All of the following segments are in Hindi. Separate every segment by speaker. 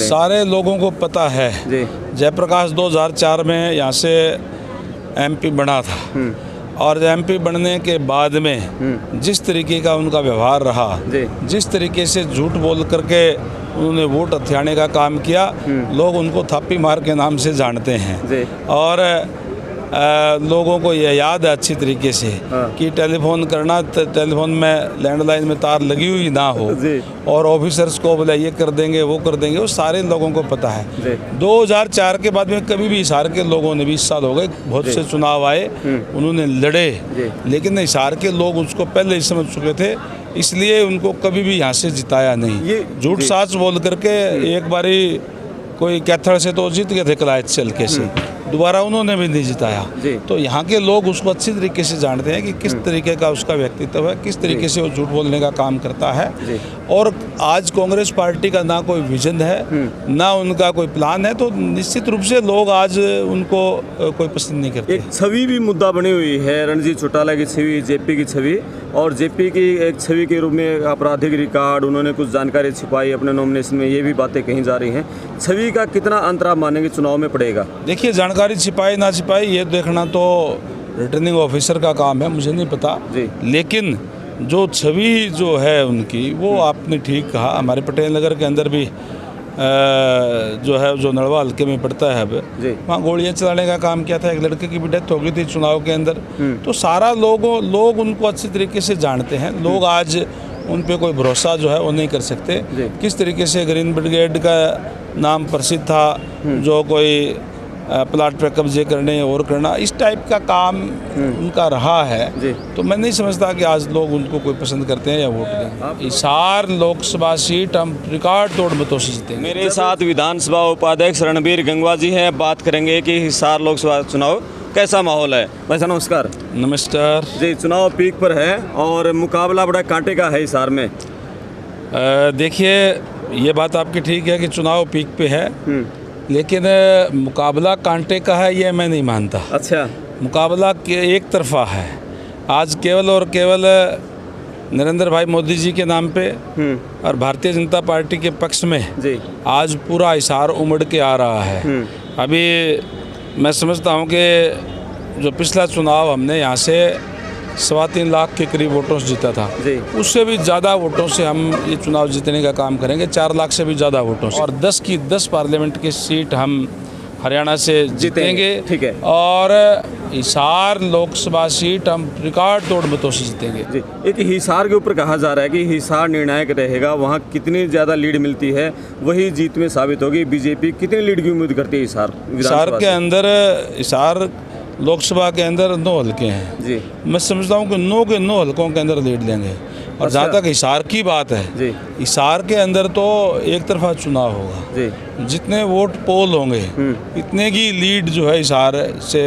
Speaker 1: सारे लोगों को पता है। जयप्रकाश 2004 में यहाँ से एमपी बना था और एमपी बनने के बाद में जिस तरीके का उनका व्यवहार रहा, जिस तरीके से झूठ बोल करके उन्होंने वोट हथियाने का काम किया, लोग उनको थापी मार के नाम से जानते हैं। और लोगों को यह याद है अच्छी तरीके से कि टेलीफोन करना, टेलीफोन में लैंडलाइन में तार लगी हुई ना हो और ऑफिसर्स को बोले ये कर देंगे वो कर देंगे, वो सारे लोगों को पता है। 2004 के बाद में कभी भी हिसार के लोगों ने, 20 साल हो गए, बहुत से चुनाव आए, उन्होंने लड़े, लेकिन हिसार के लोग उसको पहले ही समझ चुके थे, इसलिए उनको कभी भी यहाँ से जिताया नहीं। झूठ साच बोल करके एक बारी कोई कैथड़ से तो जीत गए थे कलायत से हल्के से, दोबारा उन्होंने भी नहीं जिताया। तो यहाँ के लोग उसको अच्छी तरीके से जानते हैं कि किस तरीके का उसका व्यक्तित्व है, किस तरीके से वो झूठ बोलने का काम करता है। और आज कांग्रेस पार्टी का ना कोई विजन है, ना उनका कोई प्लान है, तो निश्चित रूप से लोग आज उनको कोई पसंद नहीं करते।
Speaker 2: एक छवि भी मुद्दा बनी हुई है, रणजीत चौटाला की छवि, जेपी की छवि, और जेपी की एक छवि के रूप में आपराधिक रिकॉर्ड, उन्होंने कुछ जानकारी छिपाई अपने नॉमिनेशन में, ये भी बातें कही जा रही हैं। छवि का कितना अंतर आप मानेंगे चुनाव में पड़ेगा?
Speaker 1: देखिए, जानकारी छिपाई ना छिपाई ये देखना तो रिटर्निंग ऑफिसर का काम है, मुझे नहीं पता, लेकिन जो छवि जो है उनकी, वो आपने ठीक कहा। हमारे पटेल नगर के अंदर भी जो है, जो नड़वा हल्के में पड़ता है, अब वहाँ गोलियां चलाने का काम किया था, एक लड़के की भी डेथ हो गई थी चुनाव के अंदर। तो सारा लोग उनको अच्छी तरीके से जानते हैं। लोग आज उन पे कोई भरोसा जो है वो नहीं कर सकते। किस तरीके से ग्रीन ब्रिगेड का नाम प्रसिद्ध था, जो कोई प्लाट पे कब्जे करने और करना, इस टाइप का काम उनका रहा है। तो मैं नहीं समझता कि आज लोग उनको कोई पसंद करते हैं या वोट देंगे। हिसार लोकसभा सीट हम रिकॉर्ड तोड़ मतों से जीतेंगे।
Speaker 2: मेरे साथ विधानसभा उपाध्यक्ष रणबीर गंगवा जी हैं। बात करेंगे कि हिसार लोकसभा चुनाव कैसा माहौल है। भाई साहब नमस्कार।
Speaker 1: नमस्कार जी।
Speaker 2: चुनाव पीक पर है और मुकाबला बड़ा कांटे का है हिसार में।
Speaker 1: देखिए, ये बात आपकी ठीक है कि चुनाव पीक पे है, लेकिन मुकाबला कांटे का है ये मैं नहीं मानता।
Speaker 2: अच्छा, मुकाबला
Speaker 1: एक तरफा है। आज केवल और केवल नरेंद्र भाई मोदी जी के नाम पे और भारतीय जनता पार्टी के पक्ष में आज पूरा हिसार उमड़ के आ रहा है। अभी मैं समझता हूँ कि जो पिछला चुनाव हमने यहाँ से 3.25 लाख के करीब वोटों से जीता था, उससे भी ज़्यादा वोटों से हम ये चुनाव जीतने का काम करेंगे, 4 लाख से भी ज़्यादा वोटों से। और 10 की 10 पार्लियामेंट की सीट हम हरियाणा से जीतेंगे।
Speaker 2: ठीक है।
Speaker 1: और हिसार लोकसभा सीट हम रिकॉर्ड तोड़ मतों से जीतेंगे।
Speaker 2: एक हिसार के ऊपर कहा जा रहा है कि हिसार निर्णायक रहेगा, वहाँ कितनी ज़्यादा लीड मिलती है वही जीत में साबित होगी। बीजेपी कितनी लीड की उम्मीद करती है हिसार
Speaker 1: के अंदर? हिसार लोकसभा के अंदर 9 हल्के हैं। मैं समझता हूँ कि 9 के 9 हल्कों के अंदर लीड लेंगे। और जहाँ तक हिसार की बात है, हिसार के अंदर तो एक तरफा चुनाव होगा। जितने वोट पोल होंगे इतने की लीड जो है हिसार से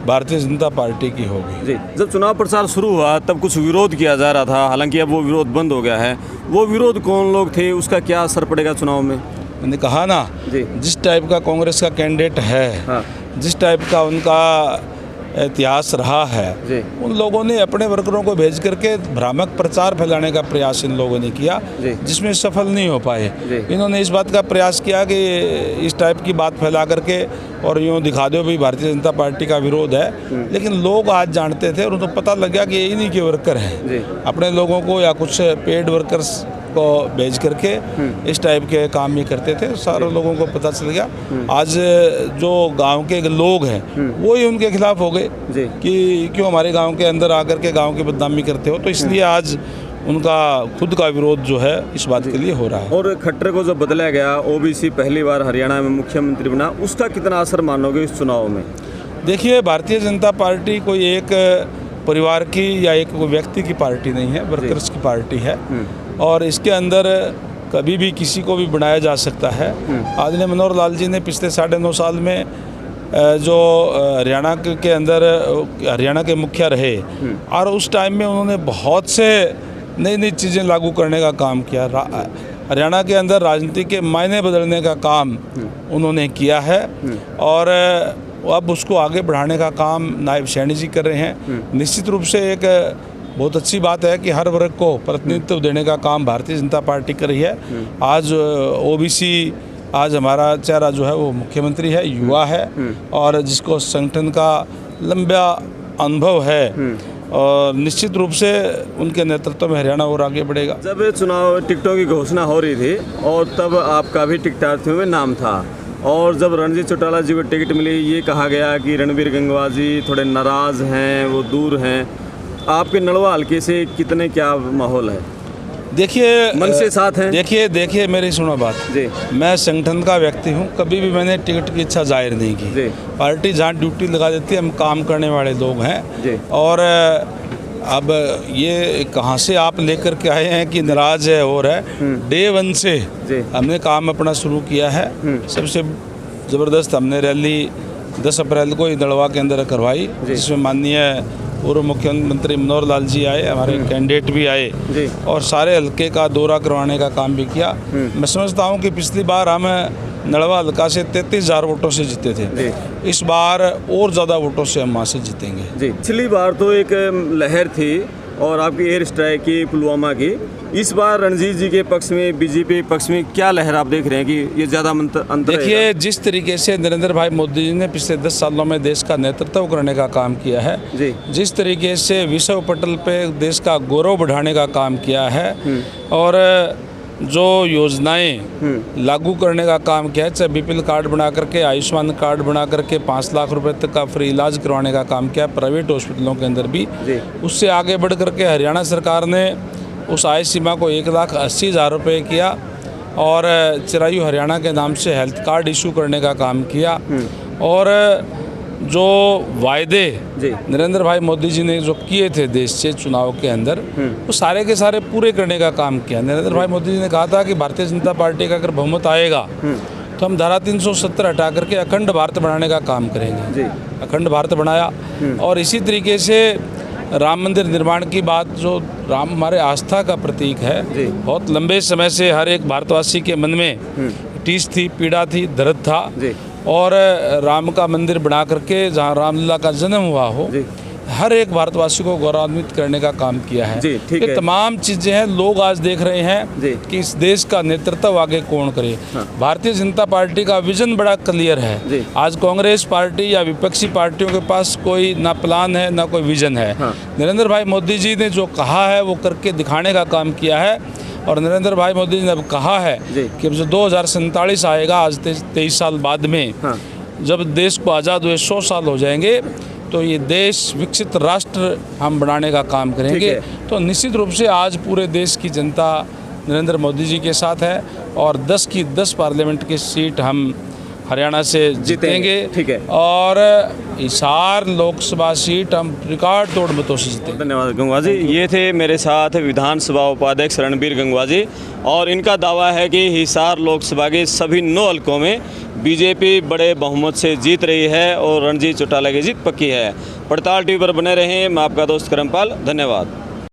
Speaker 1: भारतीय जनता पार्टी की होगी।
Speaker 2: जब चुनाव प्रचार शुरू हुआ तब कुछ विरोध किया जा रहा था, हालांकि अब वो विरोध बंद हो गया है। वो विरोध कौन लोग थे, उसका क्या असर पड़ेगा चुनाव में?
Speaker 1: मैंने कहा ना, जिस टाइप का कांग्रेस का कैंडिडेट है, जिस टाइप का उनका इतिहास रहा है, उन लोगों ने अपने वर्करों को भेज करके भ्रामक प्रचार फैलाने का प्रयास इन लोगों ने किया, जिसमें सफल नहीं हो पाए। इन्होंने इस बात का प्रयास किया कि इस टाइप की बात फैला करके और यूँ दिखा दो भी भारतीय जनता पार्टी का विरोध है, लेकिन लोग आज जानते थे और उनको पता लग गया कि ये इन्हीं के वर्कर हैं। अपने लोगों को या कुछ पेड वर्कर्स को भेज करके इस टाइप के काम भी करते थे। सारे लोगों को पता चल गया। आज जो गांव के लोग हैं वो ही उनके खिलाफ हो गए कि क्यों हमारे गांव के अंदर आकर के गांव की बदनामी करते हो। तो इसलिए आज उनका खुद का विरोध जो है इस बात के लिए हो रहा है।
Speaker 2: और खट्टर को जो बदला गया, ओबीसी पहली बार हरियाणा में मुख्यमंत्री बना, उसका कितना असर मानोगे इस चुनाव में?
Speaker 1: देखिए, भारतीय जनता पार्टी कोई एक परिवार की या एक व्यक्ति की पार्टी नहीं है, वर्कर्स की पार्टी है। और इसके अंदर कभी भी किसी को भी बनाया जा सकता है। आदरणीय मनोहर लाल जी ने पिछले 9.5 साल में जो हरियाणा के अंदर हरियाणा के मुखिया रहे और उस टाइम में उन्होंने बहुत से नई नई चीज़ें लागू करने का काम किया। हरियाणा के अंदर राजनीति के मायने बदलने का काम उन्होंने किया है और अब उसको आगे बढ़ाने का काम नायब सैनी जी कर रहे हैं। निश्चित रूप से एक बहुत अच्छी बात है कि हर वर्ग को प्रतिनिधित्व देने का काम भारतीय जनता पार्टी कर रही है। आज ओबीसी आज हमारा चेहरा जो है वो मुख्यमंत्री है, युवा है और जिसको संगठन का लंबा अनुभव है और निश्चित रूप से उनके नेतृत्व में हरियाणा और आगे बढ़ेगा।
Speaker 2: जब चुनाव टिकटों की घोषणा हो रही थी और तब आपका भी टिकटार्थियों में नाम था, और जब रणजीत चौटाला जी को टिकट मिली ये कहा गया कि रणबीर गंगवा जी थोड़े नाराज़ हैं, वो दूर हैं, आपके नलवा हल्के से कितने क्या माहौल है?
Speaker 1: देखिए
Speaker 2: मन से साथ हैं?
Speaker 1: देखिए मेरी सुनो बात
Speaker 2: जी।
Speaker 1: मैं संगठन का व्यक्ति हूँ, कभी भी मैंने टिकट की इच्छा जाहिर नहीं की
Speaker 2: जी।
Speaker 1: पार्टी जहाँ ड्यूटी लगा देती है, हम काम करने वाले लोग हैं
Speaker 2: जी।
Speaker 1: और अब ये कहाँ से आप लेकर के आए हैं कि नाराज है और है, डे 1 से हमने काम अपना शुरू किया है। सबसे ज़बरदस्त हमने रैली 10 अप्रैल को नलवा के अंदर करवाई, जिसमें माननीय पूर्व मुख्यमंत्री मनोहर लाल जी आए, हमारे कैंडिडेट भी आए और सारे हल्के का दौरा करवाने का काम भी किया। मैं समझता हूँ कि पिछली बार हम नलवा हल्का से 33,000 वोटों से जीते थे, इस बार और ज़्यादा वोटों से हम वहाँ से जीतेंगे। जी,
Speaker 2: पिछली बार तो एक लहर थी और आपकी एयर स्ट्राइक की पुलवामा की, इस बार रणजीत जी के पक्ष में, बीजेपी के पक्ष में क्या लहर आप देख रहे हैं कि ये ज़्यादा अंतर?
Speaker 1: देखिए, जिस तरीके से नरेंद्र भाई मोदी जी ने पिछले 10 सालों में देश का नेतृत्व करने का काम किया है, जिस तरीके से विश्व पटल पे देश का गौरव बढ़ाने का काम किया है और जो योजनाएं लागू करने का काम किया है, चाहे बीपीएल कार्ड बना करके, आयुष्मान कार्ड बना करके 5 लाख रुपए तक का फ्री इलाज करवाने का काम किया प्राइवेट हॉस्पिटलों के अंदर भी, उससे आगे बढ़ करके हरियाणा सरकार ने उस आय सीमा को 1,80,000 रुपये किया और चिरायु हरियाणा के नाम से हेल्थ कार्ड इशू करने का काम किया और जो वायदे नरेंद्र भाई मोदी जी ने जो किए थे देश से चुनाव के अंदर, वो सारे के सारे पूरे करने का काम किया। नरेंद्र भाई मोदी जी ने कहा था कि भारतीय जनता पार्टी का अगर बहुमत आएगा तो हम धारा 370 हटा करके अखंड भारत बनाने का काम करेंगे। अखंड भारत बनाया और इसी तरीके से राम मंदिर निर्माण की बात, जो राम हमारे आस्था का प्रतीक है, बहुत लंबे समय से हर एक भारतवासी के मन में टीस थी, पीड़ा थी, दर्द था और राम का मंदिर बना करके जहाँ रामलीला का जन्म हुआ हो, हर एक भारतवासी को गौरवान्वित करने का काम किया है। ये तमाम चीज़ें हैं, लोग आज देख रहे हैं कि इस देश का नेतृत्व आगे कौन करे। भारतीय जनता पार्टी का विजन बड़ा क्लियर है। आज कांग्रेस पार्टी या विपक्षी पार्टियों के पास कोई ना प्लान है ना कोई विजन है। नरेंद्र भाई मोदी जी ने जो कहा है वो करके दिखाने का काम किया है और नरेंद्र भाई मोदी जी ने अब कहा है कि जो 2047 आएगा, आज 23 साल बाद में, जब देश को आज़ाद हुए 100 साल हो जाएंगे, तो ये देश विकसित राष्ट्र हम बनाने का काम करेंगे। तो निश्चित रूप से आज पूरे देश की जनता नरेंद्र मोदी जी के साथ है और 10 की 10 पार्लियामेंट की सीट हम हरियाणा से जीतेंगे और हिसार लोकसभा सीट हम रिकॉर्ड तोड़ मतों से जीतेंगे।
Speaker 2: धन्यवाद गंगवा जी। ये थे मेरे साथ विधानसभा उपाध्यक्ष रणबीर गंगवा जी और इनका दावा है कि हिसार लोकसभा के सभी 9 हलकों में बीजेपी बड़े बहुमत से जीत रही है और रणजीत चौटाला की जीत पक्की है। पड़ताल टीवी पर बने रहें। मैं आपका दोस्त करमपाल, धन्यवाद।